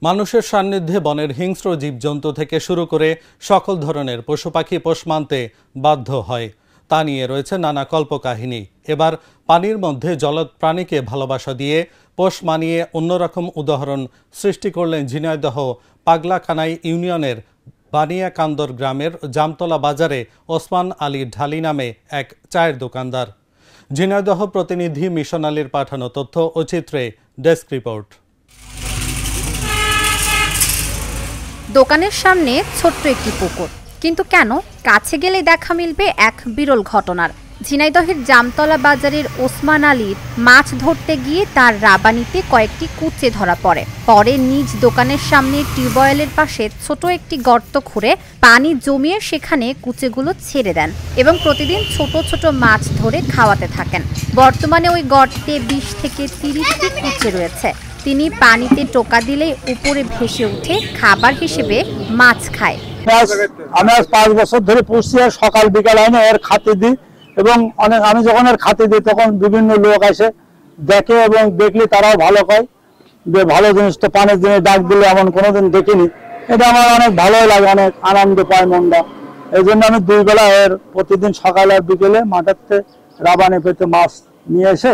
মানুষের সান্নিধ্যে বনের হিংস্র জীবজন্তু থেকে শুরু করে সকল ধরনের পশু পাখি পোষ মানতে বাধ্য হয়, তা নিয়ে রয়েছে নানা কল্পকাহিনী। এবার পানির মধ্যে জলজ প্রাণীকে ভালোবাসা দিয়ে পোষ মানিয়ে অন্যরকম উদাহরণ সৃষ্টি করলেন ঝিনাইদহ পাগলাকানাই ইউনিয়নের বানিয়াকান্দর গ্রামের জামতলা বাজারে ওসমান আলী ঢালি নামে এক চায়ের দোকানদার। ঝিনাইদহ প্রতিনিধি মিশন আলীর পাঠানো তথ্য ও চিত্রে ডেস্ক রিপোর্ট। দোকানের সামনে ছোট্ট একটি পুকুর, কিন্তু কেন কাছে গেলে দেখা মিলবে এক বিরল ঘটনার। ঝিনাইদহের জামতলা বাজারের ওসমান আলীর মাছ ধরতে গিয়ে তার রাবানিতে কয়েকটি কুচে ধরা পরে নিজ দোকানের সামনে টিউবওয়েলের পাশে ছোট একটি গর্ত খুঁড়ে পানি জমিয়ে সেখানে কুচেগুলো ছেড়ে দেন এবং প্রতিদিন ছোট ছোট মাছ ধরে খাওয়াতে থাকেন। বর্তমানে ওই গর্তে 20 থেকে 30টি কুচে রয়েছে। তিনি পানিতে টোকা দিলেই উপরে ভেসে উঠে খাবার হিসেবে মাছ খায়। আমি 5 বছর ধরে পুষছি, সকাল বিকাল আইনে এর খাতি দিই এবং আমি যখন এর খাতি দিই তখন বিভিন্ন লোক আসে দেখে এবং দেখলে তারাও ভালো পায় যে ভালো জিনিস তো পানির জিনিস ডাক দিলে এমন কোনোদিন দেখিনি। এটা আমার অনেক ভালোই লাগে, অনেক আনন্দ পায় মনটা। এই জন্য আমি 2 বেলা এর প্রতিদিন সকালে আর বিকেলে মাঠেতে রাবানি পেতে মাছ নিয়ে এসে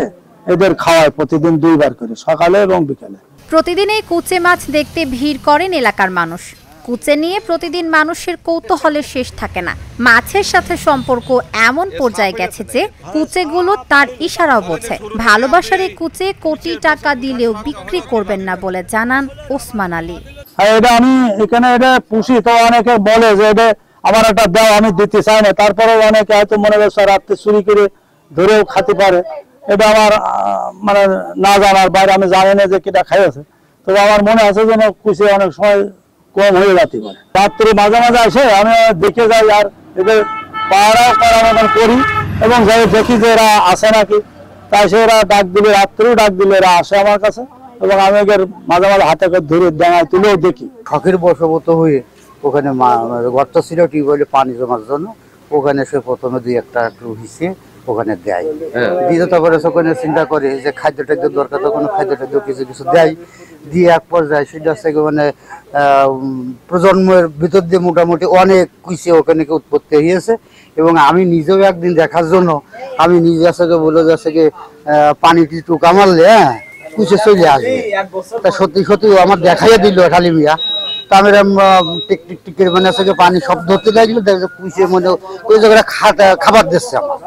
এদের খাওয়ায়, প্রতিদিন 2 বার করে, সকালে এবং বিকেলে। প্রতিদিন এই কুচে মাছ দেখতে ভিড় করেন এলাকার মানুষ। কুচে নিয়ে প্রতিদিন মানুষের কৌতূহলের শেষ থাকে না। মাছের সাথে সম্পর্ক এমন পর্যায়ে গেছে যে কুচেগুলো তার ইশারাও বোঝে। ভালোবাসার এই কুচে কোটি টাকা দিলেও বিক্রি করবেন না বলে জানান ওসমান আলী। এটা আমি এখানে এটা পুষি, তো অনেকে বলে যে এটা আমার একটা দাও, আমি দিতে চাই না। তারপরেও অনেকে হয়তো মনে করছে রাত্রে চুরি করে ধরেও খেতে পারে। এটা আমার মানে না জানার বাইরে, আমি জানি না যে কিটা খাইছে। তবে আমার মনে আছে যেন কুচে অনেক সময় কম হয়ে যেতে পারে। রাত্রে মাঝে মাঝে আসে, আমি দেখে যাই আর এদের পাড়াও করার মতন করি এবং যাই দেখি যে এরা আসে নাকি। তাই সে এরা ডাক দিলে, রাত্রেও ডাক দিলে এরা আসে আমার কাছে এবং আমি এদের মাঝে মাঝে হাতে করে ধরে ডাঙায় তুলেও দেখি। শখের বশবর্ত হয়ে ওখানে গর্ত ছিল টিউবওয়েলে পানি জমার জন্য, ওখানে সে প্রথমে 2-1টা একটু হিসে ওখানে দেয়। দিয়ে তারপরে ওখানে চিন্তা করে যে খাদ্য টাদ্য দরকার, তখন খাদ্য টাদ্য কিছু কিছু দেয়। দিয়ে এক পর্যায়ে সেটা হচ্ছে মানে প্রজন্মের ভিতর দিয়ে মোটামুটি অনেক কুইসে ওখানে উৎপত্তি হয়েছে। এবং আমি নিজেও একদিন দেখার জন্য আমি নিজে আছে বলে যাচ্ছে যে পানিটি টুকা মারলে কুইসে চলে আসবে। তা সত্যি সত্যি আমার দেখাইয়া দিল খালি মিয়া। তা আমি টিক টিক টিকের মানে আছে পানি শব্দ হতে লাগলো, কুইসে মানে ওই জায়গায় খাবার দিচ্ছে আমার।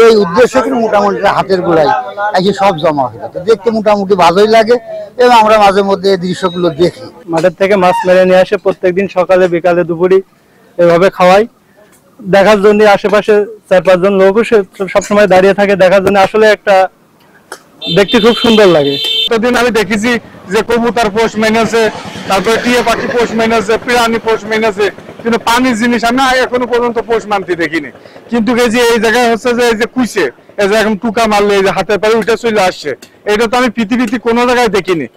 এই উদ্দেশ্য কিন্তু মোটামুটি হাতের গোড়ায় এসে সব জমা হয়ে যায়। দেখতে মোটামুটি ভালোই লাগে এবং আমরা মাঝে মধ্যে এই দৃশ্যগুলো দেখি। মাঠের থেকে মাছ মেরে নিয়ে আসে, প্রত্যেকদিন সকালে বিকালে দুপুরে এভাবে খাওয়াই। দেখার জন্য আশেপাশে 4-5 জন লোকও সবসময় দাঁড়িয়ে থাকে দেখার জন্য। আসলে একটা দেখতে খুব সুন্দর লাগে। প্রতিদিন আমি দেখেছি যে কবুতর পোষ মেনেছে, তারপরে টিয়া পাখি পোষ মেনেছে, প্রাণী পোষ মেনেছে, কিন্তু পানির জিনিস আমি এখনো পর্যন্ত পোষ মানতে দেখিনি। কিন্তু এই জায়গায় হচ্ছে যে এই যে কুইছে, এই যে এখন টুকা মারলে এই যে হাতের পায়ে উঠে চলে আসছে, এটা তো আমি পৃথিবীতে কোনো জায়গায় দেখিনি।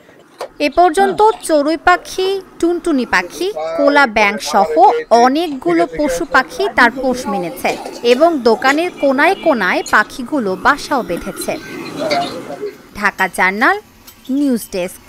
এ পর্যন্ত চড়ুই পাখি, টুনটুনি পাখি, কোলা ব্যাঙ সহ অনেকগুলো পশু পাখি তার পোষ মেনেছে এবং দোকানের কোনায় কোনায় পাখিগুলো বাসাও বেঁধেছে। Dhaka journal news desk.